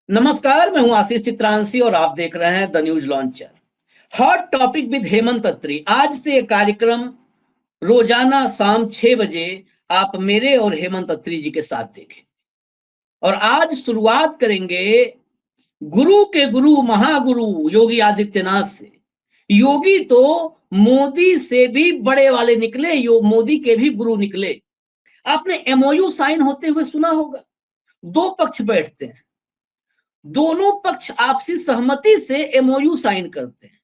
नमस्कार, मैं हूं आशीष चित्रांशी और आप देख रहे हैं the news launcher. Hot topic with Hemant Atri. आज से ये कार्यक्रम रोजाना शाम 6 बजे आप मेरे और हेमंत अत्री जी के साथ देखें। और आज शुरुआत करेंगे गुरु के गुरु महागुरु योगी आदित्यनाथ से। योगी तो मोदी से भी बड़े वाले निकले, मोदी के भी गुरु निकले। आपने एमओयू साइन होते हुए सुना होगा। दो पक्ष बैठते हैं, दोनों पक्ष आपसी सहमति से एमओयू साइन करते हैं,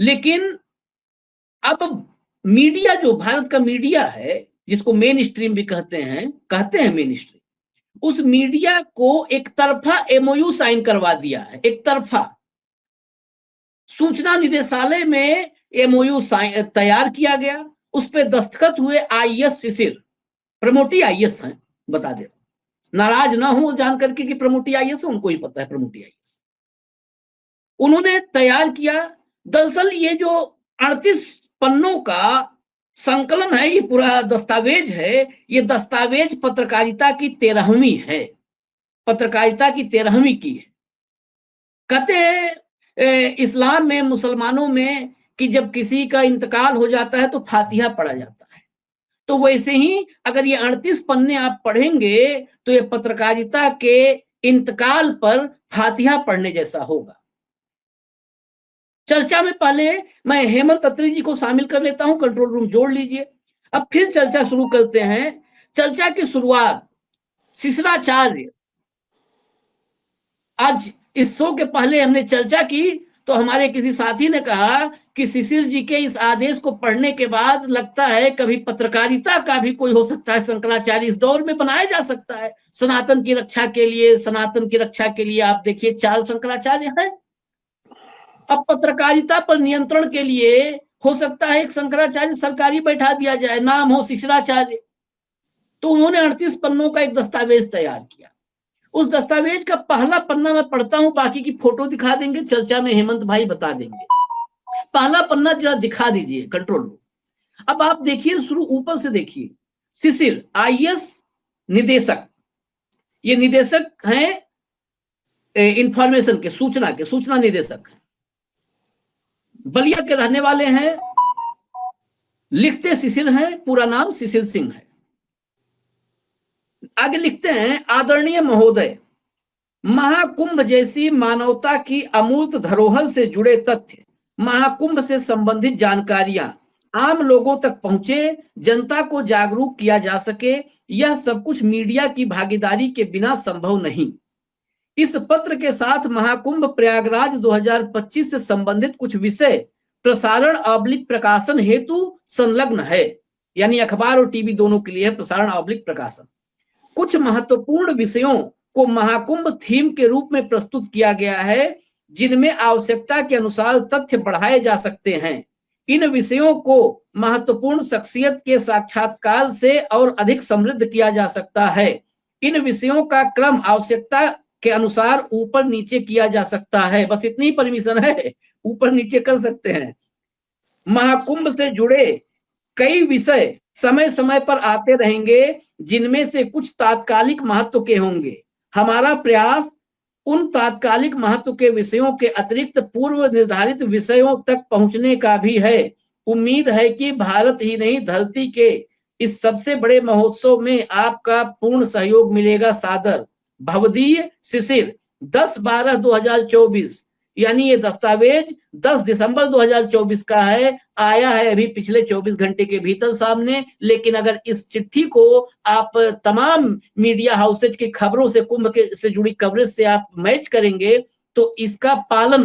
लेकिन अब मीडिया, जो भारत का मीडिया है जिसको मेन स्ट्रीम भी कहते हैं मेन स्ट्रीम, उस मीडिया को एक तरफा एमओयू साइन करवा दिया है। एक तरफा सूचना निदेशालय में एमओयू तैयार किया गया, उस पर दस्तखत हुए आईएएस शिशिर, प्रमोटी आईएएस हैं, बता दे, नाराज ना हो जान करके कि प्रमोटी आईएएस है, उनको ही पता है प्रमोटी आईएएस। उन्होंने तैयार किया। दरअसल ये जो 38 पन्नों का संकलन है, ये पूरा दस्तावेज है, ये दस्तावेज पत्रकारिता की 13वीं है, पत्रकारिता की 13वीं की है। कहते हैं इस्लाम में, मुसलमानों में, कि जब किसी का इंतकाल हो जाता है तो फातिहा पढ़ा जाता है। तो वैसे ही अगर ये 38 पन्ने आप पढ़ेंगे तो ये पत्रकारिता के इंतकाल पर फातिहा पढ़ने जैसा होगा। चर्चा में पहले मैं हेमंत अत्री जी को शामिल कर लेता हूं, कंट्रोल रूम जोड़ लीजिए। अब फिर चर्चा शुरू करते हैं। चर्चा की शुरुआत शिशिराचार्य, आज इस शो के पहले हमने चर्चा की तो हमारे किसी साथी ने कहा कि शिशिर जी के इस आदेश को पढ़ने के बाद लगता है कभी पत्रकारिता का भी कोई हो सकता है शंकराचार्य इस दौर में बनाया जा सकता है। सनातन की रक्षा के लिए आप देखिए 4 शंकराचार्य हैं। अब पत्रकारिता पर नियंत्रण के लिए हो सकता है एक शंकराचार्य सरकारी बैठा दिया जाए, नाम हो शिशिराचार्य। तो उन्होंने 38 पन्नों का एक दस्तावेज तैयार किया। उस दस्तावेज का पहला पन्ना मैं पढ़ता हूं, बाकी की फोटो दिखा देंगे, चर्चा में हेमंत भाई बता देंगे। पहला पन्ना जरा दिखा दीजिए कंट्रोल रूम। अब आप देखिए, शुरू ऊपर से देखिए। शिशिर आईएएस निदेशक, ये निदेशक हैं इंफॉर्मेशन के, सूचना निदेशक हैं, बलिया के रहने वाले हैं, लिखते शिशिर हैं, पूरा नाम शिशिर सिंह है। आगे लिखते हैं, आदरणीय महोदय, महाकुंभ जैसी मानवता की अमूर्त धरोहर से जुड़े तथ्य, महाकुंभ से संबंधित जानकारियां आम लोगों तक पहुंचे, जनता को जागरूक किया जा सके, यह सब कुछ मीडिया की भागीदारी के बिना संभव नहीं। इस पत्र के साथ महाकुंभ प्रयागराज 2025 से संबंधित कुछ विषय प्रसारण/प्रकाशन हेतु संलग्न है, यानी अखबार और टीवी दोनों के लिए है प्रसारण/प्रकाशन। कुछ महत्वपूर्ण विषयों को महाकुंभ थीम के रूप में प्रस्तुत किया गया है, जिनमें आवश्यकता के अनुसार तथ्य बढ़ाए जा सकते हैं। इन विषयों को महत्वपूर्ण शख्सियत के साक्षात्कार से और अधिक समृद्ध किया जा सकता है। इन विषयों का क्रम आवश्यकता के अनुसार ऊपर नीचे किया जा सकता है। बस इतनी परमिशन है, ऊपर नीचे कर सकते हैं। महाकुंभ से जुड़े कई विषय समय समय पर आते रहेंगे, जिनमें से कुछ तात्कालिक महत्व के होंगे। हमारा प्रयास उन तात्कालिक महत्व के विषयों के अतिरिक्त पूर्व निर्धारित विषयों तक पहुंचने का भी है। उम्मीद है कि भारत ही नहीं, धरती के इस सबसे बड़े महोत्सव में आपका पूर्ण सहयोग मिलेगा। सादर भवदीय शिशिर 10/12/2024, यानी ये दस्तावेज 10 दिसंबर 2024 का है, आया है अभी पिछले 24 घंटे के भीतर सामने। लेकिन अगर इस चिट्ठी को आप तमाम मीडिया हाउसेज की खबरों से, कुंभ के से जुड़ी कवरेज से आप मैच करेंगे तो इसका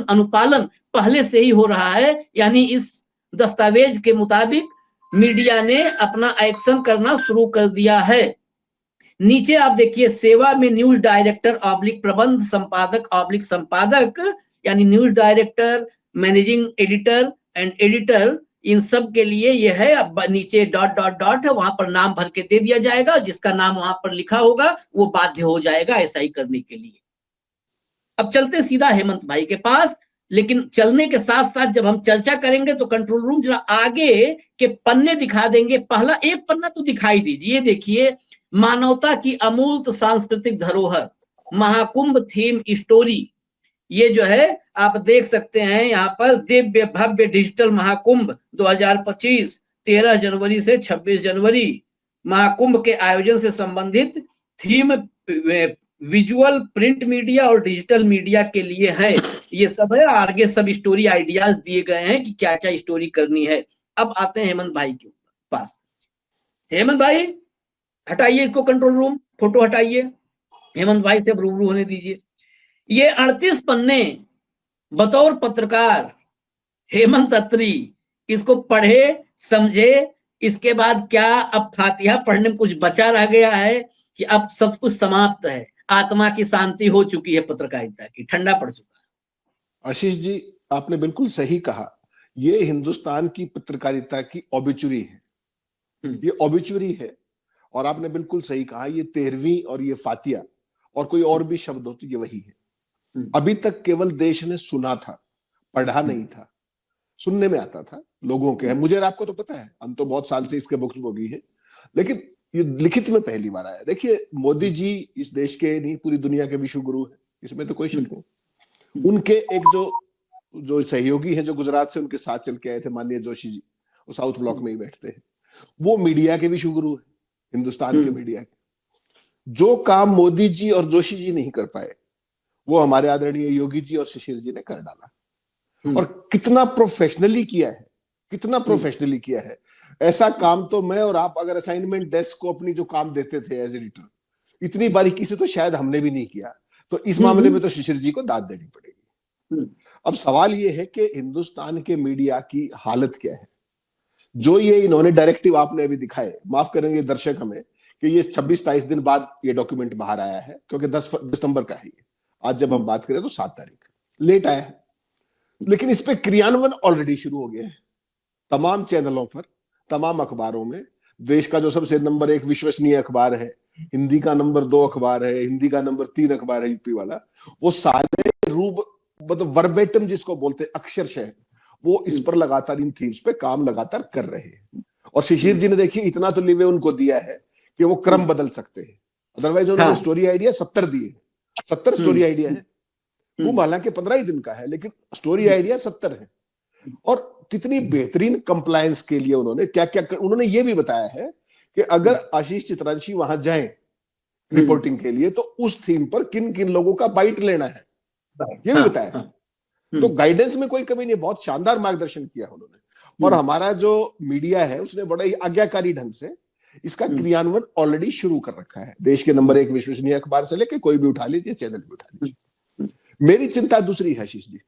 अनुपालन पहले से ही हो रहा है। यानी इस दस्तावेज के मुताबिक मीडिया ने अपना एक्शन करना शुरू कर दिया है। नीचे आप देखिए, सेवा में न्यूज डायरेक्टर / प्रबंध संपादक / संपादक, यानी news director, managing editor and editor, इन सब के लिए ये है। अब नीचे डॉट है, वहां पर नाम भर के दे दिया जाएगा, जिसका नाम वहां पर लिखा होगा वो बाध्य हो जाएगा ऐसा ही करने के लिए। अब चलते सीधा हेमंत भाई के पास, लेकिन चलने के साथ साथ जब हम चर्चा करेंगे तो कंट्रोल रूम जरा आगे के पन्ने दिखा देंगे। पहला एक पन्ना तो दिखाई दीजिए, देखिए, मानवता की अमूर्त सांस्कृतिक धरोहर, महाकुंभ थीम स्टोरी, ये जो है आप देख सकते हैं यहाँ पर, दिव्य भव्य डिजिटल महाकुंभ 2025 13 जनवरी से 26 जनवरी। महाकुंभ के आयोजन से संबंधित थीम विजुअल, प्रिंट मीडिया और डिजिटल मीडिया के लिए है। ये सब है, आगे सब स्टोरी आइडियाज दिए गए हैं कि क्या क्या स्टोरी करनी है। अब आते हैं हेमंत भाई के पास। हेमंत भाई हटाइए इसको, कंट्रोल रूम फोटो हटाइए, हेमंत भाई से अब रूबरू होने दीजिए। ये 38 पन्ने बतौर पत्रकार हेमंत अत्री, इसको पढ़े समझे, इसके बाद क्या अब फातिहा पढ़ने में कुछ बचा रह गया है कि अब सब कुछ समाप्त है, आत्मा की शांति हो चुकी है, पत्रकारिता की ठंडा पड़ चुका है? आशीष जी, आपने बिल्कुल सही कहा, ये हिंदुस्तान की पत्रकारिता की ऑबिचुरी है, ये ऑबिचुरी है। और आपने बिल्कुल सही कहा, ये 13वीं और ये फातिया, और कोई और भी शब्द हो तो ये वही है। अभी तक केवल देश ने सुना था, पढ़ा नहीं था, सुनने में आता था लोगों के। मुझे और आपको तो पता है, हम तो बहुत साल से इसके भुक्तभोगी हैं, लेकिन ये लिखित में पहली बार आया। देखिए, मोदी जी इस देश के नहीं, पूरी दुनिया के विश्व गुरु हैं, इसमें तो कोई शक नहीं। उनके एक जो सहयोगी हैं, जो गुजरात से उनके साथ चल के आए थे, माननीय जोशी जी, वो साउथ ब्लॉक में ही बैठते हैं, वो मीडिया के विश्व गुरु है, हिंदुस्तान के मीडिया के। जो काम मोदी जी और जोशी जी नहीं कर पाए, वो हमारे आदरणीय योगी जी और शिशिर जी ने कर डाला। और कितना प्रोफेशनली किया है, कितना प्रोफेशनली किया है। ऐसा काम तो मैं और आप अगर असाइनमेंट डेस्क को अपनी जो काम देते थे एज एडिटर, इतनी बारीकी से तो शायद हमने भी नहीं किया। तो इस मामले में तो शिशिर जी को दाद देनी पड़ेगी। अब सवाल ये है कि हिंदुस्तान के मीडिया की हालत क्या है। जो ये इन्होंने डायरेक्टिव आपने अभी दिखाए, माफ करेंगे दर्शक हमें कि ये 26-27 दिन बाद ये डॉक्यूमेंट बाहर आया है, क्योंकि 10 दिसंबर का है ये। आज जब हम बात करें तो 7 तारीख लेट आया है, लेकिन इस पे क्रियान्वयन ऑलरेडी शुरू हो गया है। तमाम चैनलों पर, तमाम अखबारों में, देश का जो सबसे नंबर 1 विश्वसनीय अखबार है, हिंदी का नंबर 2 अखबार है, हिंदी का नंबर 3 अखबार है यूपी वाला, वो सारे रूप मतलब वर्बेटम जिसको बोलते हैं, अक्षरशः वो इस पर लगातार, इन थीम्स पे काम लगातार कर रहे हैं। और शिशिर जी ने देखिए इतना तो लीवे उनको दिया है कि वो क्रम बदल सकते हैं। अदरवाइज उन्होंने स्टोरी आइडिया 70 दिए, 70 स्टोरी आइडिया है। कुंभ हालांकि 15 ही दिन का है, लेकिन स्टोरी आइडिया 70 है। और कितनी बेहतरीन कंप्लायंस के लिए उन्होंने क्या क्या उन्होंने ये भी बताया है कि अगर आशीष चित्रांशी वहां जाएं रिपोर्टिंग के लिए, तो उस थीम पर किन किन लोगों का बाइट लेना है, ये भी बताया। तो गाइडेंस में कोई कमी नहीं, बहुत शानदार मार्गदर्शन किया उन्होंने। और हमारा जो मीडिया है उसने बड़ा ही आज्ञाकारी ढंग से इसका क्रियान्वयन ऑलरेडी शुरू कर रखा है। देश के नंबर 1 विश्वसनीय अखबार से लेके कोई भी उठा लीजिए, चैनल भी उठा लीजिए। मेरी चिंता दूसरी है आशीष जी,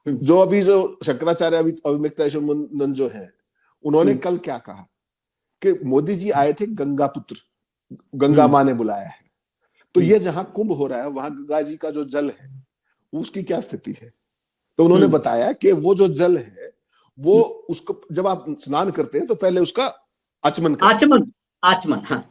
जो अभी जो शंकराचार्य अविमिक्तानंद जो है, उन्होंने कल क्या कहा कि मोदी जी आए थे गंगा पुत्र, गंगा माँ ने बुलाया है। तो ये जहां कुंभ हो रहा है, वहां गंगा जी का जो जल है उसकी क्या स्थिति है। तो उन्होंने बताया कि वो जो जल है, वो उसको जब आप स्नान करते हैं तो पहले उसका आचमन आचमन, हाँ।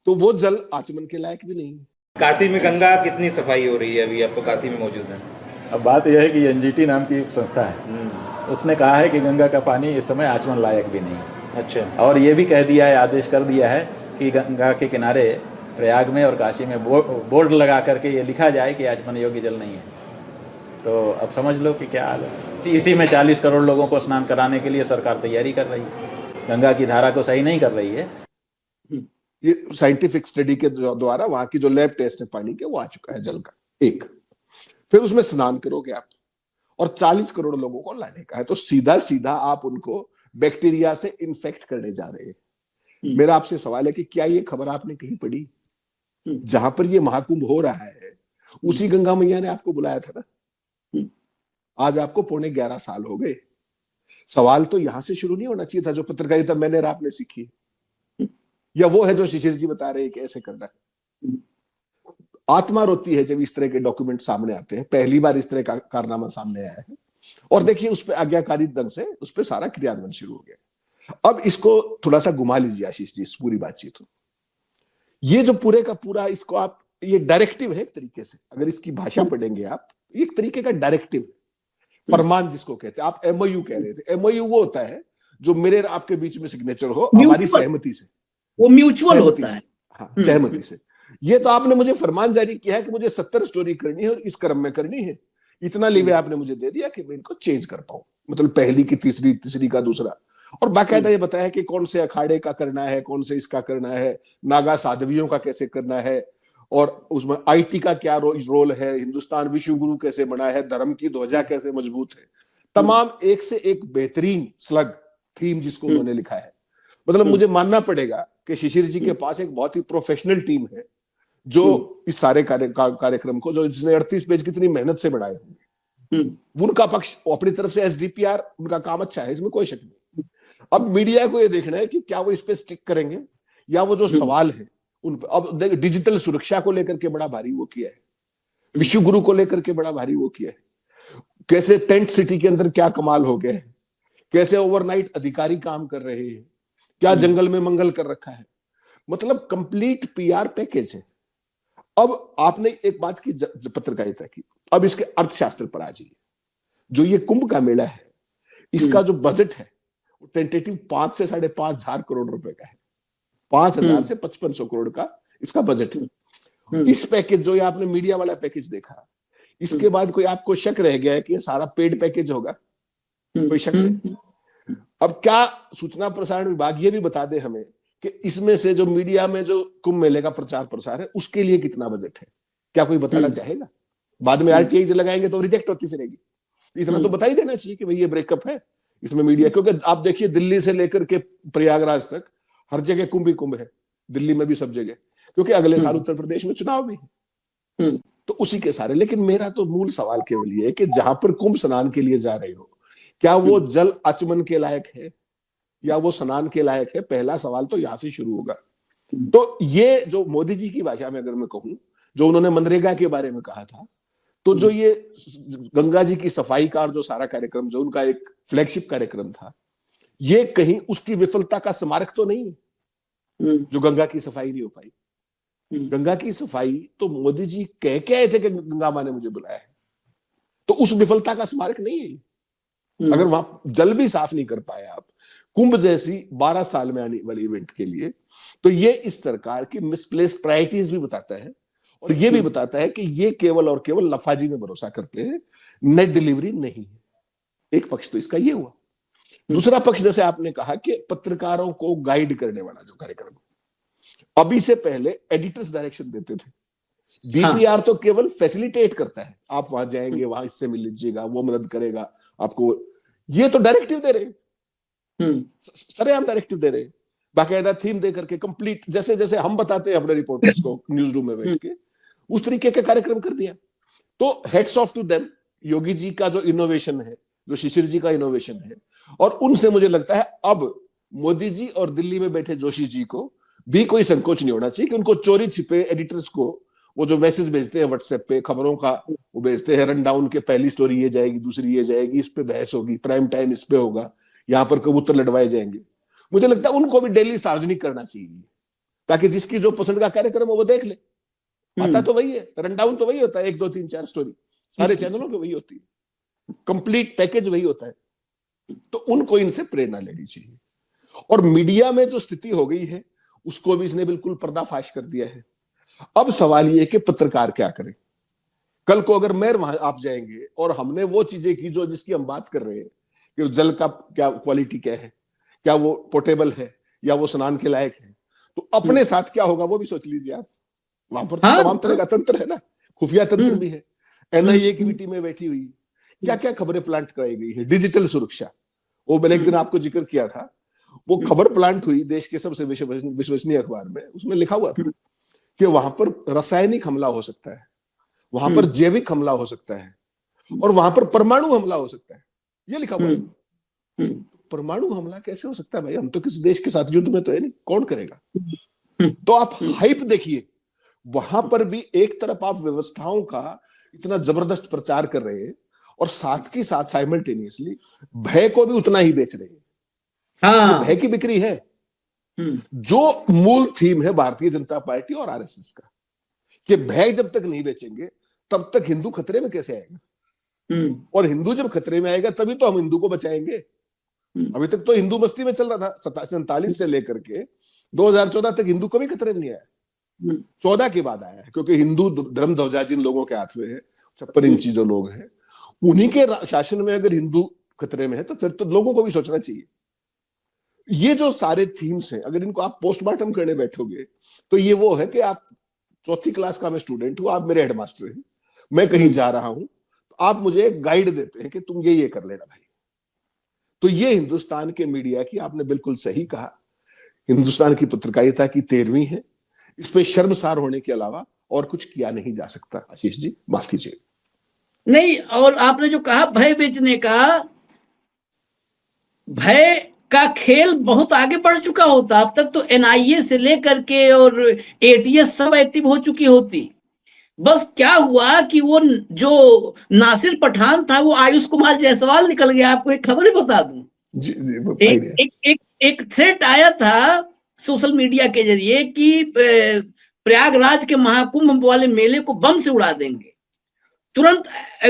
तो वो जल आचमन के लायक भी नहीं। काशी में गंगा कितनी सफाई हो रही है अभी, आप तो काशी में मौजूद हैं। अब बात यह है कि एनजीटी नाम की एक संस्था है, उसने कहा है कि गंगा का पानी इस समय आचमन लायक भी नहीं। अच्छा। और ये भी कह दिया है, आदेश कर दिया है कि गंगा के किनारे प्रयाग में और काशी में बोर्ड लगा करके ये लिखा जाए कि आचमन योग्य जल नहीं है। तो अब समझ लो कि क्या हाल है। इसी में 40 करोड़ लोगों को स्नान कराने के लिए सरकार तैयारी कर रही है, गंगा की धारा को सही नहीं कर रही है। ये साइंटिफिक स्टडी के द्वारा वहां की जो लैब टेस्ट है पानी के, वो आ चुका है जल का एक। फिर उसमें स्नान करोगे आप, और 40 करोड़ लोगों को लाने का है, तो सीधा सीधा आप उनको बैक्टीरिया से इन्फेक्ट करने जा रहे हैं। मेरा आपसे सवाल है कि क्या ये खबर आपने कहीं पढ़ी? जहां पर ये महाकुंभ हो रहा है उसी गंगा मैया ने आपको बुलाया था ना। आज आपको 11.25 साल हो गए। सवाल तो यहां से शुरू नहीं होना चाहिए था जो पत्रकारिता मैंने और आपने सीखी, या वो है जो शिशिर जी बता रहे हैं कि ऐसे करना है। आत्मा रोती है जब इस तरह के डॉक्यूमेंट सामने आते हैं। पहली बार इस तरह का कारनामा सामने आया है, और देखिए उस पर आज्ञाकारी ढंग से उस पर सारा क्रियान्वयन शुरू हो गया। अब इसको थोड़ा सा घुमा लीजिए आशीष जी, इस पूरी बातचीत को। ये जो पूरे का पूरा, इसको आप, ये डायरेक्टिव है एक तरीके से, अगर इसकी भाषा पढ़ेंगे आप, एक तरीके का डायरेक्टिव, फरमान जिसको कहते हैं। आप एमओयू कह रहे थे, एमओयू वो होता है जो मेरे और आपके बीच में सिग्नेचर हो हमारी सहमति से, वो म्यूचुअल होता है। हाँ, सहमति से। ये तो आपने मुझे फरमान जारी किया है कि मुझे 70 स्टोरी करनी है और इस क्रम में करनी है, इतना लीवे आपने मुझे दे दिया कि मैं इनको चेंज कर पाऊं, मतलब पहली की तीसरी, तीसरी का दूसरा, और बाकायदा ये बताया कि कौन से अखाड़े का करना है, कौन से इसका करना है, नागा साध्वियों का कैसे करना है, और उसमें आईटी का क्या रोल है, हिंदुस्तान विश्व गुरु कैसे बना है, धर्म की ध्वजा कैसे मजबूत है, तमाम एक से एक बेहतरीन स्लग थीम जिसको उन्होंने लिखा है। मतलब मुझे मानना पड़ेगा कि शिशिर जी के पास एक बहुत ही प्रोफेशनल टीम है जो इस सारे कार्यक्रम को, जो जिसने 38 पेज कितनी मेहनत से बनाए होंगे, उनका पक्ष अपनी तरफ से एसडीपीआर उनका काम अच्छा है, इसमें कोई शक नहीं। अब मीडिया को यह देखना है कि क्या वो इस पे स्टिक करेंगे या वो जो सवाल है उन पर। अब देख, डिजिटल सुरक्षा को लेकर के बड़ा भारी वो किया है, विश्व गुरु को लेकर के बड़ा भारी वो किया है, कैसे टेंट सिटी के अंदर क्या कमाल हो गया है, कैसे ओवरनाइट अधिकारी काम कर रहे हैं, क्या जंगल में मंगल कर रखा है, मतलब कंप्लीट पीआर पैकेज है। अब आपने एक बात की पत्रकारिता की, अब इसके अर्थशास्त्र पर आ जाइए। जो ये कुंभ का मेला है, इसका जो बजट है वो टेंटेटिव 5 से 5,500 करोड़ रुपए का है, 5,000 से 5,500 करोड़ का इसका बजट है। इस पैकेज, जो ये आपने मीडिया वाला पैकेज देखा, इसके बाद कोई आपको शक रह गया है कि ये सारा पेड पैकेज होगा? कोई शक नहीं। अब क्या सूचना प्रसारण विभाग ये भी बता दे हमें कि इसमें से जो मीडिया में जो कुंभ मेले का प्रचार प्रसार है उसके लिए कितना बजट है? क्या कोई बताना चाहेगा? बाद में आरटीआई लगाएंगे तो रिजेक्ट होती फिरेगी। इतना तो बता ही देना चाहिए कि भाई ये ब्रेकअप है इसमें मीडिया, क्योंकि आप देखिए दिल्ली से लेकर के प्रयागराज तक हर जगह कुंभ ही कुंभ है, दिल्ली में भी सब जगह, क्योंकि अगले साल उत्तर प्रदेश में चुनाव भी है, तो उसी के सारे। लेकिन मेरा तो मूल सवाल केवल ये है कि जहां पर कुंभ स्नान के लिए जा रहे हो, क्या वो जल आचमन के लायक है या वो स्नान के लायक है? पहला सवाल तो यहां से शुरू होगा। तो ये जो मोदी जी की भाषा में अगर मैं कहूं, जो उन्होंने मनरेगा के बारे में कहा था, तो जो ये गंगा जी की सफाई का जो सारा कार्यक्रम, जो उनका एक फ्लैगशिप कार्यक्रम था, ये कहीं उसकी विफलता का स्मारक तो नहीं है जो गंगा की सफाई नहीं हो पाई। गंगा की सफाई तो मोदी जी कह के आए थे कि गंगा माँ ने मुझे बुलाया है, तो उस विफलता का स्मारक नहीं है। अगर वहां जल भी साफ नहीं कर पाए आप कुंभ जैसी 12 साल में आने वाली इवेंट के लिए, तो ये इस सरकार की मिसप्लेस्ड प्रायोरिटीज भी बताता है, और ये भी बताता है कि ये केवल और केवल लफाजी में भरोसा करते हैं, नेट डिलीवरी नहीं है। एक पक्ष तो इसका ये हुआ। दूसरा पक्ष, जैसे आपने कहा कि पत्रकारों को गाइड करने वाला जो कार्यक्रम, अभी से पहले एडिटर्स डायरेक्शन देते थे, डीपीआर तो केवल फैसिलिटेट करता है, आप वहां जाएंगे, वहां इससे मिल लीजिएगा, वो मदद करेगा आपको। ये तो डायरेक्टिव दे रहे हैं, सरेआम डायरेक्टिव दे रहे हैं, बाकायदा थीम दे करके कंप्लीट, जैसे जैसे हम बताते हैं अपने रिपोर्टर्स को न्यूज रूम में बैठ के, उस तरीके का कार्यक्रम कर दिया। तो heads of to them, Yogi ji का जो इनोवेशन है, जो शिशिर जी का इनोवेशन है, और उनसे मुझे लगता है अब मोदी जी और दिल्ली में बैठे जोशी जी को भी कोई संकोच नहीं होना चाहिए कि उनको चोरी छिपे एडिटर्स को वो जो मैसेज भेजते हैं व्हाट्सएप पे, खबरों का वो भेजते हैं, रन डाउन के पहली स्टोरी ये जाएगी, दूसरी ये जाएगी, इस पे बहस होगी, प्राइम टाइम इस पे होगा, यहाँ पर कबूतर लड़वाए जाएंगे। मुझे लगता है उनको भी डेली सार्वजनिक करना चाहिए, ताकि जिसकी जो पसंद का कार्यक्रम है वो देख ले। आता तो वही है, रन डाउन तो वही होता है, 1 2 3 4 स्टोरी सारे चैनलों पे वही होती है, कंप्लीट पैकेज वही होता है। तो उनको इनसे प्रेरणा लेनी चाहिए। और मीडिया में जो स्थिति हो गई है उसको भी इसने बिल्कुल पर्दाफाश कर दिया है। अब सवाल ये कि पत्रकार क्या करें। कल को अगर मैं वहां आप जाएंगे और हमने वो चीजें की जो जिसकी हम बात कर रहे हैं कि जल का क्या क्वालिटी क्या है, क्या वो पोर्टेबल है या वो स्नान के लायक है, तो अपने साथ क्या होगा वो भी सोच लीजिए आप। वहां पर तो तमाम तरह का तंत्र है ना, खुफिया तंत्र भी है, एनआईए की भी टीमें बैठी हुई, क्या क्या खबरें प्लांट कराई गई है, डिजिटल सुरक्षा, वो मैंने एक दिन आपको जिक्र किया था, वो खबर प्लांट हुई देश के सबसे विश्वसनीय अखबार में, उसमें लिखा हुआ था कि वहां पर रासायनिक हमला हो सकता है, वहां पर जैविक हमला हो सकता है, और वहां पर परमाणु हमला हो सकता है, ये लिखा हुआ था। परमाणु हमला कैसे हो सकता है भाई, हम तो किसी देश के साथ युद्ध में तो है नहीं, कौन करेगा। तो आप हाइप देखिए, वहां पर भी एक तरफ आप व्यवस्थाओं का इतना जबरदस्त प्रचार कर रहे हैं और साथ के साथ साइमल्टेनियसली भय को भी उतना ही बेच रहे हैं। हाँ। भय की बिक्री है, जो मूल थीम है भारतीय जनता पार्टी और आरएसएस का, कि भय जब तक नहीं बेचेंगे तब तक हिंदू खतरे में कैसे आएगा, और हिंदू जब खतरे में आएगा तभी तो हम हिंदू को बचाएंगे। अभी तक तो हिंदू मस्ती में चल रहा था, 47 से लेकर के 2014 तक हिंदू कभी खतरे में नहीं आया, 14 के बाद आया है, क्योंकि हिंदू धर्म ध्वजा जिन लोगों के हाथ में है, 56 इंची जो लोग हैं, उन्हीं के शासन में अगर हिंदू खतरे में है तो फिर तो लोगों को भी सोचना चाहिए। ये जो सारे थीम्स हैं, अगर इनको आप पोस्टमार्टम करने बैठोगे तो ये वो है कि आप 4th क्लास का मैं स्टूडेंट हूं, आप मेरे हेडमास्टर हैं, मैं कहीं जा रहा हूं, तो आप मुझे एक गाइड देते हैं कि तुम ये कर लेना भाई। तो ये हिंदुस्तान के मीडिया की, आपने बिल्कुल सही कहा, हिंदुस्तान की पत्रकारिता की 13वीं है। इस पे शर्मसार होने के अलावा और कुछ किया नहीं जा सकता। आशीष जी माफ कीजिए। नहीं, और आपने जो कहा भय बेचने का, भय का खेल बहुत आगे बढ़ चुका होता। अब तक तो एनआईए से लेकर के और एटीएस सब एक्टिव हो चुकी होती। बस क्या हुआ कि वो जो नासिर पठान था वो आयुष कुमार जायसवाल निकल गया। आपको एक खबर ही बता दूं, जी जी, एक थ्रेट आया था सोशल मीडिया के जरिए कि प्रयागराज के महाकुंभ वाले मेले को बम से उड़ा देंगे। तुरंत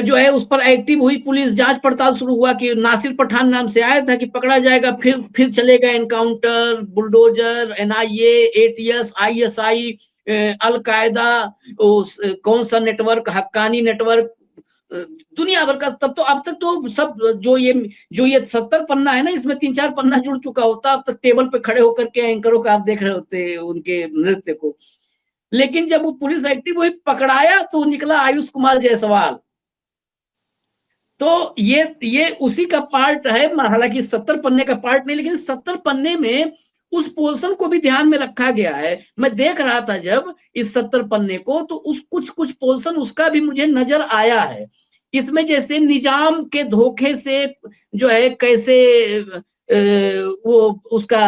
जो है उस पर एक्टिव हुई पुलिस, जांच पड़ताल शुरू हुआ कि नासिर पठान नाम से आया था कि पकड़ा जाएगा, फिर चलेगा encounter, bulldozer, NIA, ATS, ISI, al Qaeda, कौन सा नेटवर्क, हक्कानी नेटवर्क, दुनिया भर का। तब तो अब तक तो सब जो ये 70 पन्ना है ना, इसमें 3-4 पन्ना जुड़ चुका होता। अब तक टेबल पे खड़े होकर के एंकरों का आप देख रहे होते उनके नृत्य को। लेकिन जब वो पुलिस एक्टिव हुई, पकड़ाया, तो निकला आयुष कुमार जायसवाल। तो ये उसी का पार्ट है, हालांकि 70 पन्ने का पार्ट नहीं, लेकिन 70 पन्ने में उस पोर्शन को भी ध्यान में रखा गया है। मैं देख रहा था जब इस 70 पन्ने को, तो उस कुछ पोर्शन उसका भी मुझे नजर आया है। इसमें जैसे निजाम के धोखे से जो है कैसे वो उसका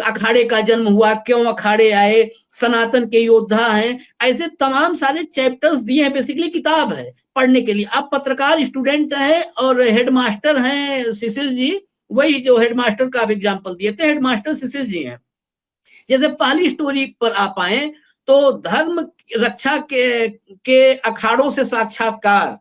अखाड़े का जन्म हुआ, क्यों अखाड़े आए, सनातन के योद्धा हैं, ऐसे तमाम सारे चैप्टर्स दिए हैं। बेसिकली किताब है पढ़ने के लिए। आप पत्रकार स्टूडेंट हैं और हेडमास्टर हैं सिसिल जी, वही जो हेडमास्टर का आप एग्जाम्पल दिए थे, हेडमास्टर सिसिल जी हैं। जैसे पहली स्टोरी पर आप आए तो धर्म रक्षा के अखाड़ों से साक्षात्कार,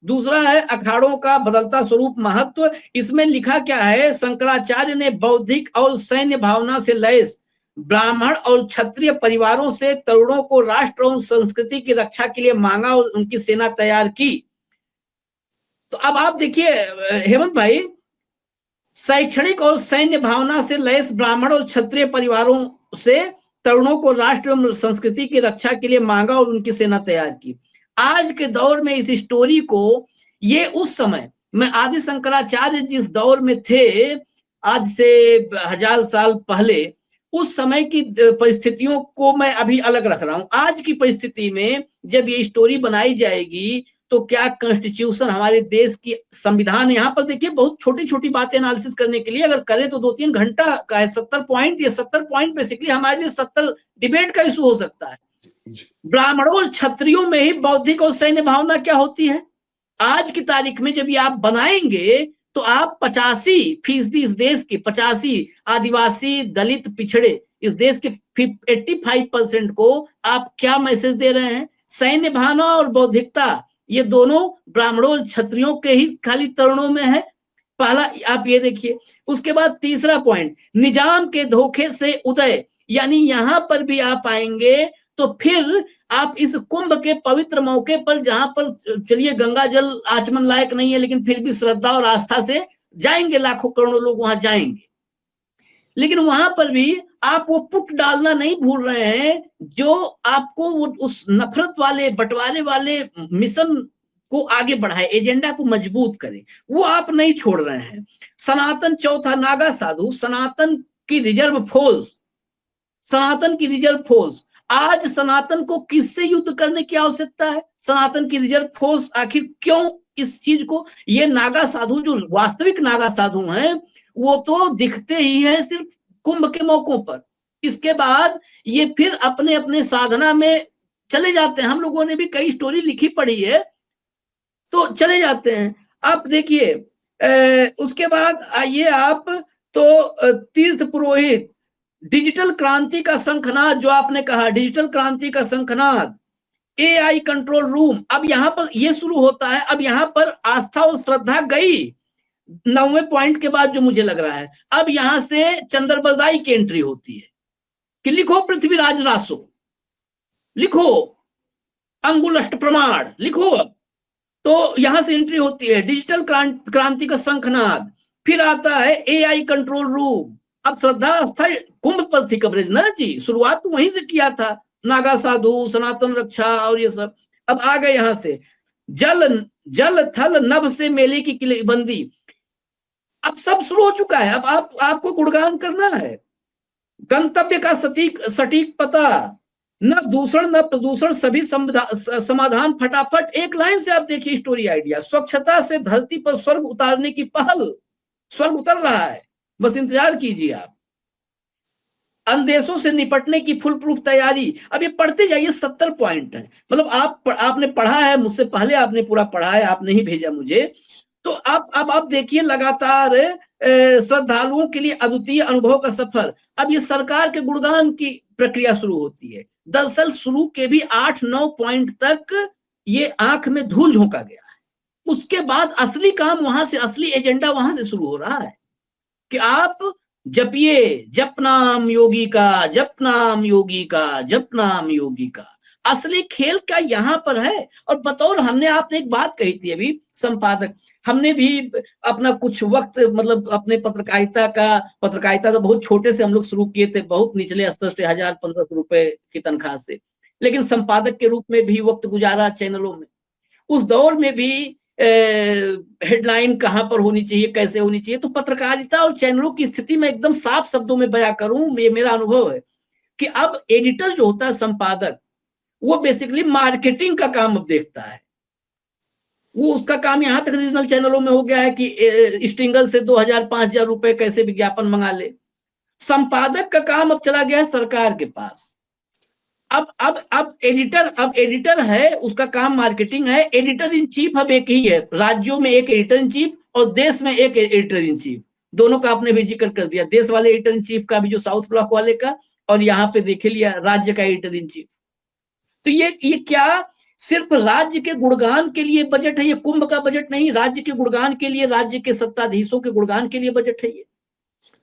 दूसरा है अखाड़ों का बदलता स्वरूप महत्व। इसमें लिखा क्या है, शंकराचार्य ने बौद्धिक और सैन्य भावना से लैस ब्राह्मण और क्षत्रिय परिवारों से तरुणों को राष्ट्र और संस्कृति की रक्षा के लिए मांगा और उनकी सेना तैयार की। तो अब आप देखिए हेमंत भाई, शैक्षणिक और सैन्य भावना से लैस ब्राह्मण और क्षत्रिय परिवारों से तरुणों को राष्ट्र और संस्कृति की रक्षा के लिए मांगा और उनकी सेना तैयार की। आज के दौर में इस स्टोरी को, ये उस समय में आदि शंकराचार्य जिस दौर में थे, आज से 1000 साल पहले, उस समय की परिस्थितियों को मैं अभी अलग रख रहा हूं। आज की परिस्थिति में जब ये स्टोरी बनाई जाएगी तो क्या कॉन्स्टिट्यूशन, हमारे देश की संविधान, यहाँ पर देखिए बहुत छोटी छोटी बातें एनालिसिस करने के लिए अगर करें तो 2-3 घंटा का है। 70 पॉइंट, ये 70 पॉइंट बेसिकली हमारे लिए 70 डिबेट का इशू हो सकता है। ब्राह्मणों और क्षत्रियों में ही बौद्धिक और सैन्य भावना क्या होती है। आज की तारीख में जब ये आप बनाएंगे तो आप 85% इस देश के 85 आदिवासी, दलित, पिछड़े इस देश के 85% को आप क्या मैसेज दे रहे हैं। सैन्य भावना और बौद्धिकता ये दोनों ब्राह्मणों और क्षत्रियों के ही खाली तरुणों में है। पहला आप ये देखिए। उसके बाद तीसरा पॉइंट, निजाम के धोखे से उदय, यानी यहां पर भी आप आएंगे तो फिर आप इस कुंभ के पवित्र मौके पर, जहां पर चलिए गंगा जल आचमन लायक नहीं है, लेकिन फिर भी श्रद्धा और आस्था से जाएंगे, लाखों करोड़ों लोग वहां जाएंगे, लेकिन वहां पर भी आप वो पुट डालना नहीं भूल रहे हैं जो आपको वो उस नफरत वाले, बंटवारे वाले मिशन को आगे बढ़ाए, एजेंडा को मजबूत करे, वो आप नहीं छोड़ रहे हैं। सनातन, चौथा नागा साधु, सनातन की रिजर्व फोर्स, सनातन की रिजर्व फोर्स। आज सनातन को किससे युद्ध करने की आवश्यकता है? सनातन की रिजर्व फोर्स आखिर क्यों इस चीज को, ये नागा साधु जो वास्तविक नागा साधु हैं वो तो दिखते ही है सिर्फ कुंभ के मौकों पर। इसके बाद ये फिर अपने अपने साधना में चले जाते हैं। हम लोगों ने भी कई स्टोरी लिखी पढ़ी है, तो चले जाते हैं। आप देखिए उसके बाद आइए आप तो तीर्थ पुरोहित, डिजिटल क्रांति का शंखनाद, जो आपने कहा डिजिटल क्रांति का शंखनाद, एआई कंट्रोल रूम। अब यहां पर ये शुरू होता है। अब यहां पर आस्था और श्रद्धा गई 9वें पॉइंट के बाद, जो मुझे लग रहा है अब यहां से चंद्रबरदाई की एंट्री होती है कि लिखो पृथ्वीराज रासो। लिखो, अंगुलष्ट प्रमाण लिखो। तो यहां से एंट्री होती है डिजिटल क्रांति का शंखनाद, फिर आता है एआई कंट्रोल रूम। अब श्रद्धा आस्था कुंभ पर थी कवरेज ना जी, शुरुआत तो वहीं से किया था, नागा साधु, सनातन रक्षा और ये सब। अब आ गए यहां से जल जल थल नभ से मेले की किलेबंदी। अब सब शुरू हो चुका है। अब आपको गुणगान करना है, गंतव्य का सटीक पता, न दूषण न प्रदूषण, सभी समाधान फटाफट। एक लाइन से आप देखिए स्टोरी आइडिया, स्वच्छता से धरती पर स्वर्ग उतारने की पहल, स्वर्ग उतर रहा है, बस इंतजार कीजिए आप। अंदेशों से निपटने की फुल प्रूफ तैयारी। अब ये पढ़ते जाइए, 70 पॉइंट है। मतलब आपने पढ़ा है मुझसे पहले, आपने पूरा पढ़ा है, आपने ही भेजा मुझे। तो अब देखिए लगातार श्रद्धालुओं के लिए अद्वितीय अनुभव का सफर। अब ये सरकार के गुणगान की प्रक्रिया शुरू होती है। दरअसल शुरू के भी 8-9 पॉइंट तक ये आंख में धूल झोंका गया है। उसके बाद असली काम वहां से, असली एजेंडा वहां से शुरू हो रहा है कि आप जपिए जप नाम योगी का, जप नाम योगी का, जप नाम योगी का। असली खेल का यहां पर है। और बतौर हमने, आपने एक बात कही थी अभी संपादक, हमने भी अपना कुछ वक्त, मतलब अपने पत्रकारिता तो बहुत छोटे से हम लोग शुरू किए थे, बहुत निचले स्तर से 1000-1500 रुपए की तनख्वाह से, लेकिन संपादक के रूप में भी वक्त गुजारा चैनलों में। उस दौर में भी हेडलाइन कहां पर होनी चाहिए, कैसे होनी चाहिए। तो पत्रकारिता और चैनलों की स्थिति में एकदम साफ शब्दों में बयां करूं, ये मेरा अनुभव है कि अब एडिटर जो होता है, संपादक, वो बेसिकली मार्केटिंग का काम अब देखता है। वो उसका काम यहां तक रीजनल चैनलों में हो गया है कि स्ट्रिंगल से 2000-5000 रुपए कैसे विज्ञापन मंगा ले। संपादक का काम अब चला गया है सरकार के पास। अब एडिटर है, उसका काम मार्केटिंग है। एडिटर इन चीफ अब एक ही है, राज्यों में एक एडिटर इन चीफ और देश में एक एडिटर इन चीफ। दोनों का आपने भी जिक्र कर दिया, देश वाले एडिटर इन चीफ का भी, जो साउथ ब्लॉक वाले का, और यहाँ पे देख लिया राज्य का एडिटर इन चीफ। तो ये क्या सिर्फ राज्य के गुणगान के लिए बजट है? ये कुंभ का बजट नहीं, राज्य के गुणगान के लिए, राज्य के सत्ताधीशों के गुणगान के लिए बजट है ये।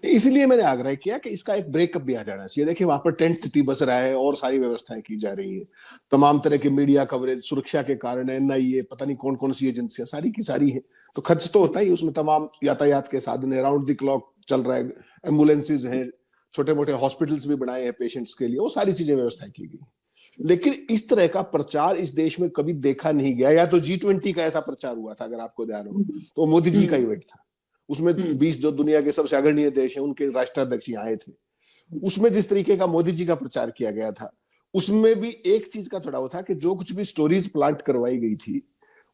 इसलिए मैंने आग्रह किया कि इसका एक ब्रेकअप भी आ जाना चाहिए। देखिए वहां पर टेंट सिटी बस रहा है और सारी व्यवस्थाएं की जा रही है, तमाम तरह के मीडिया कवरेज, सुरक्षा के कारण एनआईए, पता नहीं कौन कौन सी एजेंसियां, सारी की सारी है। तो खर्च तो होता ही उसमें, तमाम यातायात के साधन है, राउंड द क्लॉक चल रहा है, एम्बुलेंसेज हैं, छोटे मोटे हॉस्पिटल्स भी बनाए हैं पेशेंट्स के लिए, वो सारी चीजें व्यवस्था की गई। लेकिन इस तरह का प्रचार इस देश में कभी देखा नहीं गया। या तो G20 का ऐसा प्रचार हुआ था, अगर आपको ध्यान हो, तो मोदी जी का इवेंट था। उसमें 20 जो दुनिया के सबसे अग्रणी देश हैं, उनके राष्ट्राध्यक्ष आए थे। उसमें जिस तरीके का मोदी जी का प्रचार किया गया था, उसमें भी एक चीज का थोड़ा वो था कि जो कुछ भी स्टोरीज प्लांट करवाई गई थी,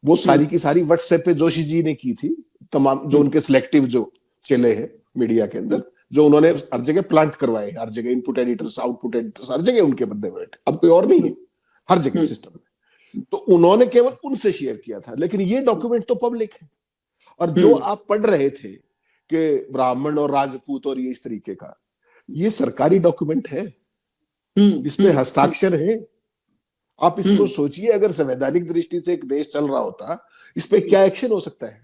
वो सारी की सारी व्हाट्सएप पे जोशी जी ने की थी। तमाम जो उनके सिलेक्टिव जो चले हैं मीडिया के अंदर, जो उन्होंने हर जगह प्लांट करवाए, हर जगह इनपुट एडिटर्स, आउटपुट एडिटर्स, हर जगह उनके बंदे बैठे, अब कोई और नहीं है, हर जगह सिस्टम में। तो उन्होंने केवल उनसे शेयर किया था। लेकिन ये डॉक्यूमेंट तो पब्लिक है, और जो आप पढ़ रहे थे कि ब्राह्मण और राजपूत और ये इस तरीके का, ये सरकारी डॉक्यूमेंट है, इस पे हस्ताक्षर है। आप इसको सोचिए, अगर संवैधानिक दृष्टि से एक देश चल रहा होता, इस पे क्या एक्शन हो सकता है?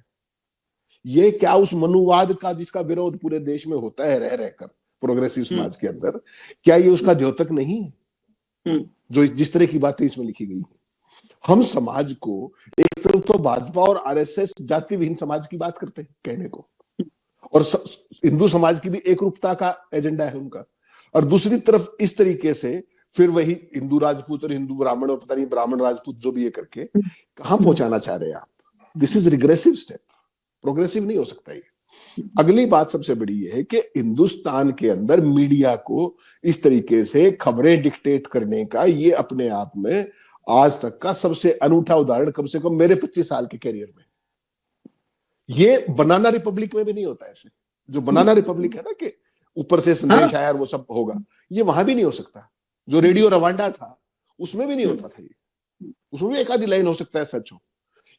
ये क्या उस मनुवाद का जिसका विरोध पूरे देश में होता है रह रहकर प्रोग्रेसिव समाज के अंदर, क्या ये उसका द्योतक नहीं है? जो जिस तरह की बातें इसमें लिखी गई है। हम समाज को एक तरफ तो भाजपा और आरएसएस जाति विहीन समाज की बात करते हैं कहने को, और हिंदू समाज की भी एक रूपता का एजेंडा है उनका, और दूसरी तरफ इस तरीके से फिर वही हिंदू राजपूत और हिंदू ब्राह्मण और पता नहीं ब्राह्मण राजपूत जो भी ये करके कहां पहुंचाना चाह रहे हैं आप? This is regressive step, progressive नहीं हो सकता ये। अगली बात सबसे बड़ी ये है कि हिंदुस्तान के अंदर मीडिया को इस तरीके से खबरें डिक्टेट करने का, ये अपने आप में आज तक का सबसे अनूठा उदाहरण, कम से कम मेरे 25 साल के कैरियर में। ये बनाना रिपब्लिक में भी नहीं होता ऐसे। जो बनाना रिपब्लिक है ना कि ऊपर से संदेश आया और वो सब होगा, ये वहां भी नहीं हो सकता। जो रेडियो रवांडा था उसमें भी नहीं होता था ये, उसमें भी एक आधी लाइन हो सकता है सच हो।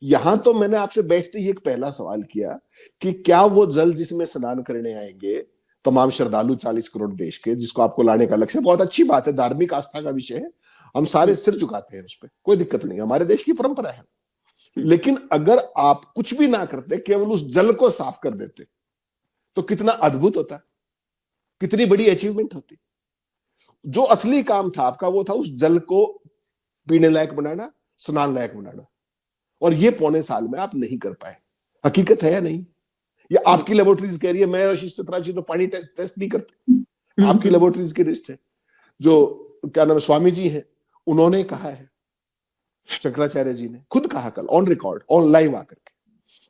यहां तो मैंने आपसे बैठते ही एक पहला सवाल किया कि क्या वो जल जिसमें स्नान करने आएंगे तमाम श्रद्धालु 40 करोड़ देश के, जिसको आपको लाने का लक्ष्य, बहुत अच्छी बात है, धार्मिक आस्था का विषय है, हम सारे सिर झुकाते हैं उस पर, कोई दिक्कत नहीं, हमारे देश की परंपरा है। लेकिन अगर आप कुछ भी ना करते, केवल उस जल को साफ कर देते, तो कितना अद्भुत होता, कितनी बड़ी अचीवमेंट होती। जो असली काम था आपका वो था उस जल को पीने लायक बनाना, स्नान लायक बनाना, और ये पौने साल में आप नहीं कर पाए। हकीकत है या नहीं? या आपकी लेबोरेटरीज कह रही है, मैं और आशीष चतुराशी तो पानी टेस्ट नहीं करते, आपकी लेबोरेटरीज की लिस्ट है। जो क्या नाम है, स्वामी जी हैं, उन्होंने कहा है, शंकराचार्य जी ने खुद कहा कल ऑन रिकॉर्ड, ऑन लाइव आकर के।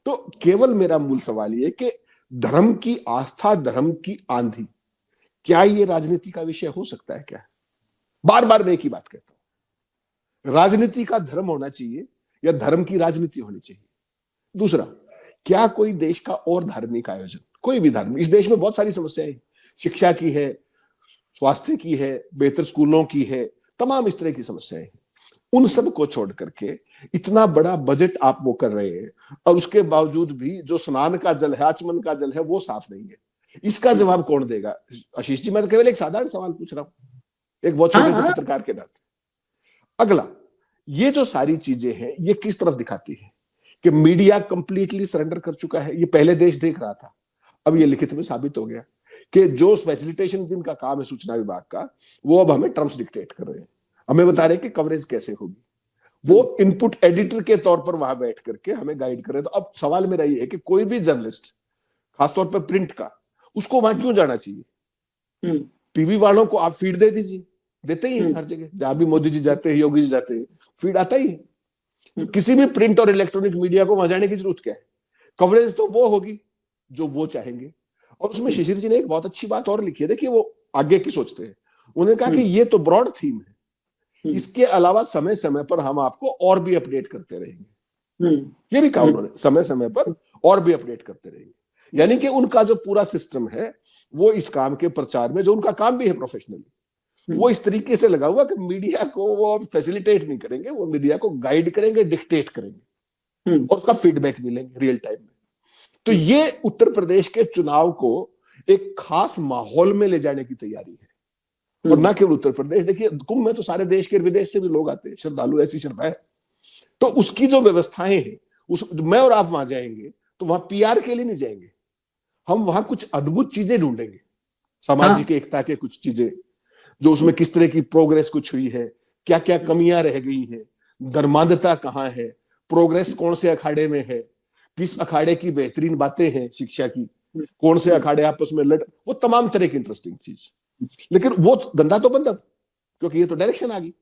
तो केवल मेरा मूल सवाल ये कि धर्म की आस्था, धर्म की आंधी, क्या ये राजनीति का विषय हो सकता है? क्या बार बार मैं एक ही बात कहता हूं, राजनीति का धर्म होना चाहिए या धर्म की राजनीति होनी चाहिए? दूसरा, क्या कोई देश का और धार्मिक आयोजन, कोई भी धार्मिक, इस देश में बहुत सारी समस्याएं, शिक्षा की है, स्वास्थ्य की है, बेहतर स्कूलों की है, तमाम इस तरह की समस्याएं हैं, उन सब को छोड़ करके इतना बड़ा बजट आप वो कर रहे हैं, और उसके बावजूद भी जो स्नान का जल है, आचमन का जल है, वो साफ नहीं है। इसका जवाब कौन देगा? आशीष जी, मैं तो केवल एक साधारण सवाल पूछ रहा हूं, एक बहुत छोटे से पत्रकार के नाते। अगला, ये जो सारी चीजें हैं, ये किस तरफ दिखाती है कि मीडिया कंप्लीटली सरेंडर कर चुका है। ये पहले देश देख रहा था, अब ये लिखित में साबित हो गया कि जो फैसिलिटेशन जिनका काम है सूचना विभाग का, वो अब हमें टर्म्स डिक्टेट कर रहे हैं, हमें बता रहे हैं कि कवरेज कैसे होगी। वो इनपुट एडिटर के तौर पर वहां बैठ करके हमें गाइड कर रहे हैं। तो अब सवाल मेरा ये है कि कोई भी जर्नलिस्ट, खासतौर पर प्रिंट का, उसको वहां क्यों जाना चाहिए? टीवी वालों को आप फीड दे दीजिए, देते ही हैं हर जगह, जहां भी मोदी जी जाते हैं, योगी जी जाते हैं, फीड आता ही है। तो किसी भी प्रिंट और इलेक्ट्रॉनिक मीडिया को वहां जाने की जरूरत क्या है? कवरेज तो वो होगी जो वो चाहेंगे। और उसमें शिशिर जी ने एक बहुत अच्छी बात और लिखी है, देखिए वो आगे की सोचते हैं। उन्होंने कहा कि ये तो ब्रॉड थीम है, इसके अलावा समय समय पर हम आपको और भी अपडेट करते रहेंगे। ये भी कहा उन्होंने, समय समय पर और भी अपडेट करते रहेंगे। यानी कि उनका जो पूरा सिस्टम है, वो इस काम के प्रचार में, जो उनका काम भी है प्रोफेशनली, वो इस तरीके से लगा हुआ कि मीडिया को वो फैसिलिटेट नहीं करेंगे, वो मीडिया को गाइड करेंगे, डिक्टेट करेंगे, और उसका फीडबैक मिलेंगे रियल टाइम में। तो ये उत्तर प्रदेश के चुनाव को एक खास माहौल में ले जाने की तैयारी है। और ना केवल उत्तर प्रदेश, देखिए कुंभ में तो सारे देश के विदेश से भी लोग आते हैं, श्रद्धालु, ऐसी श्रद्धा है। तो उसकी जो व्यवस्थाएं हैं, मैं और आप वहां जाएंगे तो वहां पीआर के लिए नहीं जाएंगे, हम वहां कुछ अद्भुत चीजें ढूंढेंगे, सामाजिक एकता के कुछ चीजें, जो उसमें किस तरह की प्रोग्रेस कुछ हुई है, क्या क्या कमियां रह गई हैं, धर्मांधता कहाँ है, प्रोग्रेस कौन से अखाड़े में है, किस अखाड़े की बेहतरीन बातें हैं शिक्षा की, कौन से अखाड़े आपस में लड़, वो तमाम तरह की इंटरेस्टिंग चीज। लेकिन वो धंधा तो बंद अब, क्योंकि ये तो डायरेक्शन आ गई,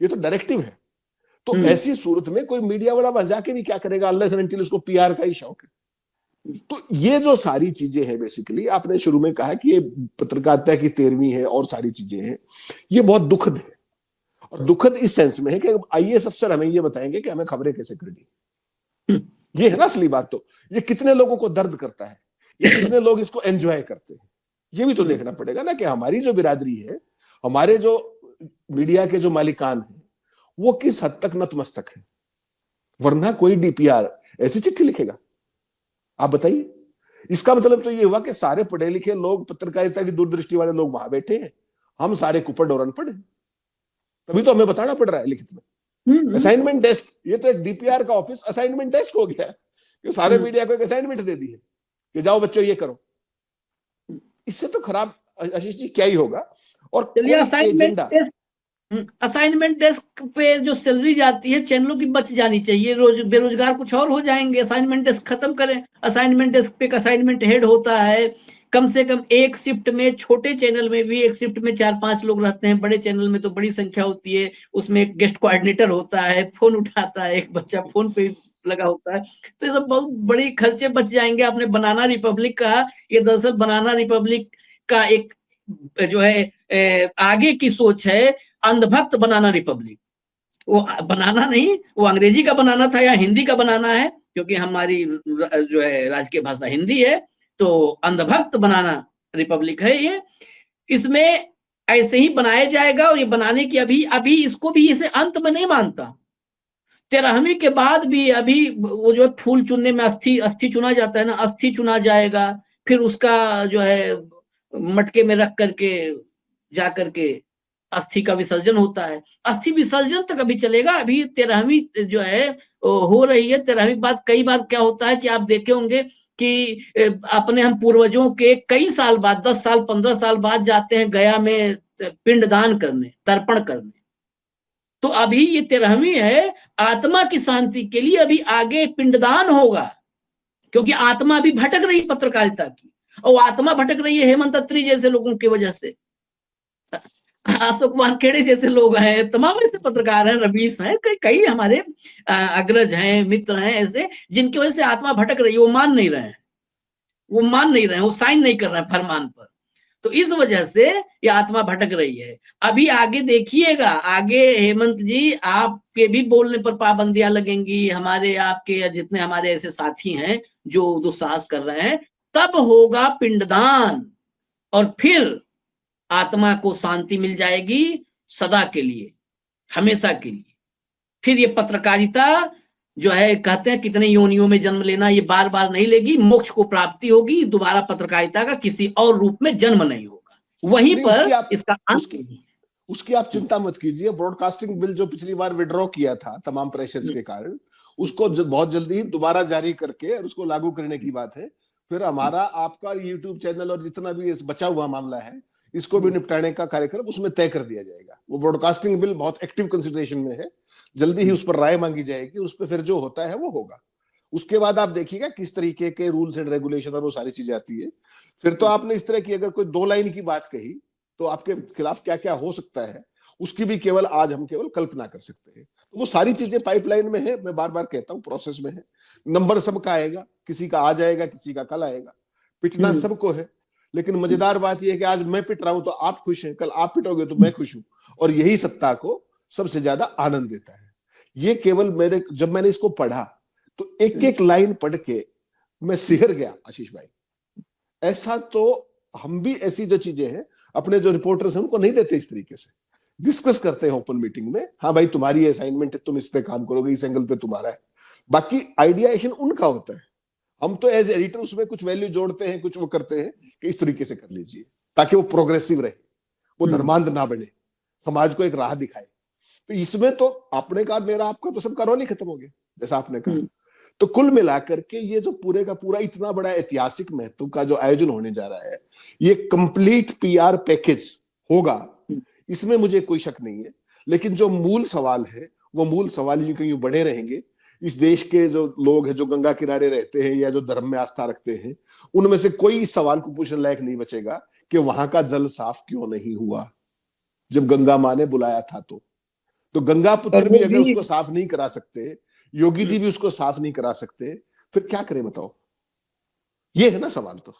ये तो डायरेक्टिव है। तो ऐसी सूरत में कोई मीडिया वाला वहां जाके भी क्या करेगा, अनलेस एंड अनटिल उसको पीआर का ही शौक है। तो ये जो सारी चीजें हैं, बेसिकली आपने शुरू में कहा कि ये पत्रकारिता की 13वीं है और सारी चीजें हैं, ये बहुत दुखद है। और दुखद इस सेंस में है कि आईएएस अफसर हमें ये बताएंगे कि हमें खबरें कैसे करनी, ये है ना असली बात। तो ये कितने लोगों को दर्द करता है, ये कितने लोग इसको एंजॉय करते हैं, ये भी तो देखना पड़ेगा ना, कि हमारी जो बिरादरी है, हमारे जो मीडिया के जो मालिकान हैं, वो किस हद तक नतमस्तक है। वरना कोई डीपीआर ऐसी चिट्ठी लिखेगा, आप बताइए? इसका मतलब तो ये हुआ कि सारे पढ़े लिखे लोग, पत्रकारिता की दूरदृष्टि वाले लोग वहां बैठे हैं, हम सारे कुपड़ और अनपढ़ हैं। तभी तो हमें बताना पड़ रहा है लिखित में। असाइनमेंट डेस्क, ये तो एक डीपीआर का ऑफिस असाइनमेंट डेस्क हो गया कि सारे मीडिया को एक असाइनमेंट दे दी है कि जाओ बच्चों ये करो। इससे तो खराब आशीष जी क्या ही होगा। और असाइनमेंट डेस्क पे जो सैलरी जाती है चैनलों की बच जानी चाहिए, रोज बेरोजगार कुछ और हो जाएंगे। असाइनमेंट डेस्क खत्म करें। असाइनमेंट डेस्क पे एक असाइनमेंट हेड होता है, कम से कम एक शिफ्ट में, छोटे चैनल में भी एक शिफ्ट में 4-5 लोग रहते हैं, बड़े चैनल में तो बड़ी संख्या होती है। उसमें एक गेस्ट कोऑर्डिनेटर होता है, फोन उठाता है, एक बच्चा फोन पे लगा होता है। तो ये सब बहुत बड़ी खर्चे बच जाएंगे। आपने बनाना रिपब्लिक कहा, ये दरअसल बनाना रिपब्लिक का एक जो है आगे की सोच है, अंधभक्त बनाना रिपब्लिक। वो बनाना नहीं, वो अंग्रेजी का बनाना था या हिंदी का बनाना है, क्योंकि हमारी जो है राजकीय भाषा हिंदी है। तो अंधभक्त बनाना रिपब्लिक है ये। इसमें ऐसे ही बनाया जाएगा। और ये बनाने की अभी इसको भी इसे अंत में नहीं मानता। 13वीं के बाद भी अभी वो जो फूल चुनने में अस्थि चुना जाता है ना, अस्थि चुना जाएगा, फिर उसका जो है मटके में रख करके जा करके अस्थि का विसर्जन होता है। अस्थि विसर्जन तक अभी चलेगा। अभी 13वीं जो है हो रही है। 13वीं बाद कई बार क्या होता है कि आप देखे होंगे कि अपने हम पूर्वजों के कई साल बाद, 10 साल 15 साल बाद जाते हैं गया में पिंडदान करने, तर्पण करने। तो अभी ये 13वीं है, आत्मा की शांति के लिए अभी आगे पिंडदान होगा, क्योंकि आत्मा अभी भटक रही पत्रकारिता की, और आत्मा भटक रही है हेमंत अत्री जैसे लोगों की वजह से, अशोक वानखेड़े जैसे लोग हैं, तमाम ऐसे पत्रकार हैं, रवीश हैं, कई हमारे अग्रज हैं, मित्र हैं ऐसे, जिनकी वजह से आत्मा भटक रही है, वो मान नहीं रहे हैं, वो साइन नहीं कर रहे हैं फरमान पर। तो इस वजह से ये आत्मा भटक रही है। अभी आगे देखिएगा, आगे हेमंत जी आपके भी बोलने पर पाबंदियां लगेंगी, हमारे आपके जितने हमारे ऐसे साथी हैं जो दुस्साहस कर रहे हैं, तब होगा पिंडदान, और फिर आत्मा को शांति मिल जाएगी सदा के लिए, हमेशा के लिए। फिर ये पत्रकारिता जो है, कहते हैं कितने योनियों में जन्म लेना, ये बार बार नहीं लेगी, मोक्ष को प्राप्ति होगी, दोबारा पत्रकारिता का किसी और रूप में जन्म नहीं होगा, वहीं पर इसका उसकी आप चिंता मत कीजिए। ब्रॉडकास्टिंग बिल जो पिछली बार विड्रॉ किया था तमाम प्रेशर्स के कारण, उसको बहुत जल्दी दोबारा जारी करके और उसको लागू करने की बात है। फिर हमारा आपका यूट्यूब चैनल और जितना भी बचा हुआ मामला है, इसको भी निपटाने का कार्यक्रम उसमें तय कर दिया जाएगा। वो ब्रॉडकास्टिंग बिल बहुत एक्टिव कंसिडरेशन में है, जल्दी ही उस पर राय मांगी जाएगी, उस पर फिर जो होता है वो होगा। उसके बाद आप देखिएगा किस तरीके के रूल्स एंड रेगुलेशन और वो सारी चीजें आती है। फिर तो आपने इस तरह की अगर कोई 2 लाइन की बात कही तो आपके खिलाफ क्या क्या हो सकता है, उसकी भी केवल आज हम केवल कल्पना कर सकते हैं। वो सारी चीजें पाइपलाइन में है, मैं बार बार कहता हूँ, प्रोसेस में है। नंबर सबका आएगा, किसी का आज आएगा, किसी का कल आएगा, पिटना सबको है। लेकिन मजेदार बात यह है कि आज मैं पिट रहा हूं तो आप खुश हैं, कल आप पिटोगे तो मैं खुश हूं, और यही सत्ता को सबसे ज्यादा आनंद देता है। ये केवल जब मैंने इसको पढ़ा तो एक एक लाइन पढ़ के मैं सिहर गया आशीष भाई। ऐसा तो हम भी ऐसी जो चीजें हैं अपने जो रिपोर्टर्स हैं उनको नहीं देते, इस तरीके से डिस्कस करते हैं ओपन मीटिंग में। हाँ भाई तुम्हारी असाइनमेंट है, तुम इस पे काम करोगे, इस एंगल पे तुम्हारा है, बाकी आइडियाशन उनका होता है। हम तो एज एडिटर उसमें कुछ वैल्यू जोड़ते हैं, कुछ वो करते हैं कि इस तरीके से कर लीजिए ताकि वो प्रोग्रेसिव रहे, वो धर्मांध ना बने, समाज को एक राह दिखाए। तो इसमें तो आपने कहा मेरा आपका तो सबका रोल ही खत्म हो गया, जैसा आपने कहा। तो कुल मिलाकर के ये जो पूरे का पूरा इतना बड़ा ऐतिहासिक महत्व का जो आयोजन होने जा रहा है, ये कंप्लीट पीआर पैकेज होगा, इसमें मुझे कोई शक नहीं है। लेकिन जो मूल सवाल है वो मूल सवाल यूं बड़े रहेंगे। इस देश के जो लोग हैं जो गंगा किनारे रहते हैं या जो धर्म में आस्था रखते हैं, उनमें से कोई इस सवाल को पूछने लायक नहीं बचेगा कि वहां का जल साफ क्यों नहीं हुआ जब गंगा माँ ने बुलाया था। तो गंगा पुत्र भी अगर उसको साफ नहीं करा सकते, योगी जी भी उसको साफ नहीं करा सकते, फिर क्या करें बताओ? ये है ना सवाल तो।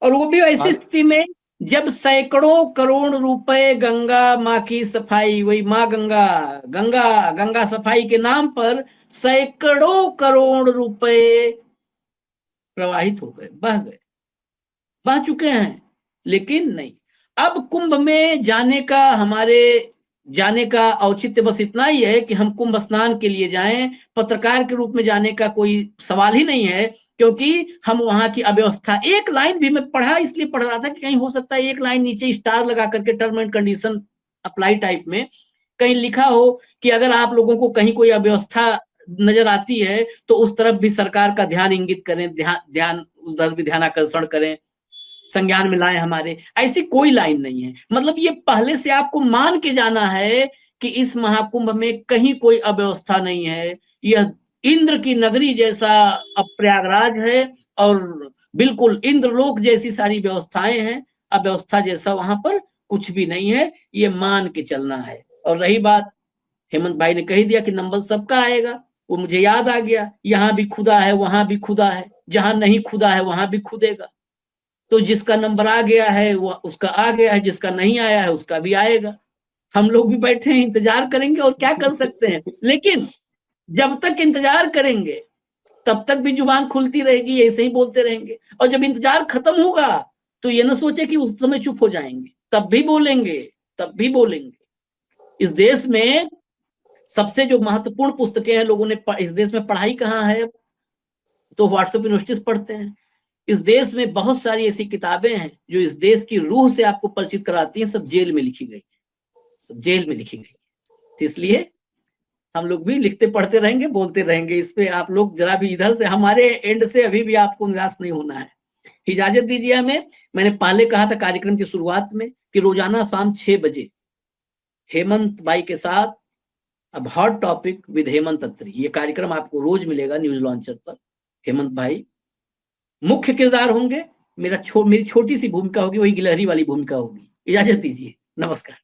और वो भी ऐसी स्थिति में जब सैकड़ों करोड़ रुपए गंगा माँ की सफाई, वही माँ गंगा सफाई के नाम पर सैकड़ों करोड़ रुपए प्रवाहित हो गए, बह चुके हैं। लेकिन नहीं, अब कुंभ में जाने का औचित्य बस इतना ही है कि हम कुंभ स्नान के लिए जाएं, पत्रकार के रूप में जाने का कोई सवाल ही नहीं है, क्योंकि हम वहां की अव्यवस्था, एक लाइन भी मैं पढ़ा, इसलिए पढ़ रहा था कि कहीं हो सकता है एक लाइन नीचे स्टार लगा करके term and condition apply type में कहीं लिखा हो कि अगर आप लोगों को कहीं कोई अव्यवस्था नजर आती है तो उस तरफ भी सरकार का ध्यान इंगित करें, ध्यान उधर भी ध्यानाकर्षण करें, संज्ञान में लाएं हमारे। ऐसी कोई लाइन नहीं है। मतलब ये पहले से आपको मान के जाना है कि इस महाकुंभ में कहीं कोई अव्यवस्था नहीं है। यह इंद्र की नगरी जैसा अब प्रयागराज है और बिल्कुल इंद्रलोक जैसी सारी व्यवस्थाएं हैं, अव्यवस्था जैसा वहां पर कुछ भी नहीं है, ये मान के चलना है। और रही बात, हेमंत भाई ने कह दिया कि नंबर सबका आएगा, वो मुझे याद आ गया, यहाँ भी खुदा है वहां भी खुदा है, जहां नहीं खुदा है वहां भी खुदेगा। तो जिसका नंबर आ गया है वो उसका आ गया है, जिसका नहीं आया है उसका भी आएगा। हम लोग भी बैठे हैं, इंतजार करेंगे और क्या कर सकते हैं। लेकिन जब तक इंतजार करेंगे तब तक भी जुबान खुलती रहेगी, ऐसे ही बोलते रहेंगे। और जब इंतजार खत्म होगा तो ये ना सोचे कि उस समय चुप हो जाएंगे, तब भी बोलेंगे। इस देश में सबसे जो महत्वपूर्ण पुस्तकें हैं, लोगों ने इस देश में पढ़ाई कहाँ है तो व्हाट्सएप यूनिवर्सिटीज पढ़ते हैं। इस देश में बहुत सारी ऐसी किताबें हैं जो इस देश की रूह से आपको परिचित कराती हैं, सब जेल में लिखी गई। तो इसलिए हम लोग भी लिखते पढ़ते रहेंगे, बोलते रहेंगे। इस पे आप लोग जरा भी इधर से, हमारे एंड से अभी भी आपको निराश नहीं होना है। इजाजत दीजिए हमें। मैंने पहले कहा था कार्यक्रम की शुरुआत में कि रोजाना शाम 6 बजे हेमंत भाई के साथ अब हॉट टॉपिक विद हेमंत अत्री, ये कार्यक्रम आपको रोज मिलेगा न्यूज लॉन्चर पर। हेमंत भाई मुख्य किरदार होंगे, मेरी छोटी सी भूमिका होगी, वही गिलहरी वाली भूमिका होगी। इजाजत दीजिए, नमस्कार।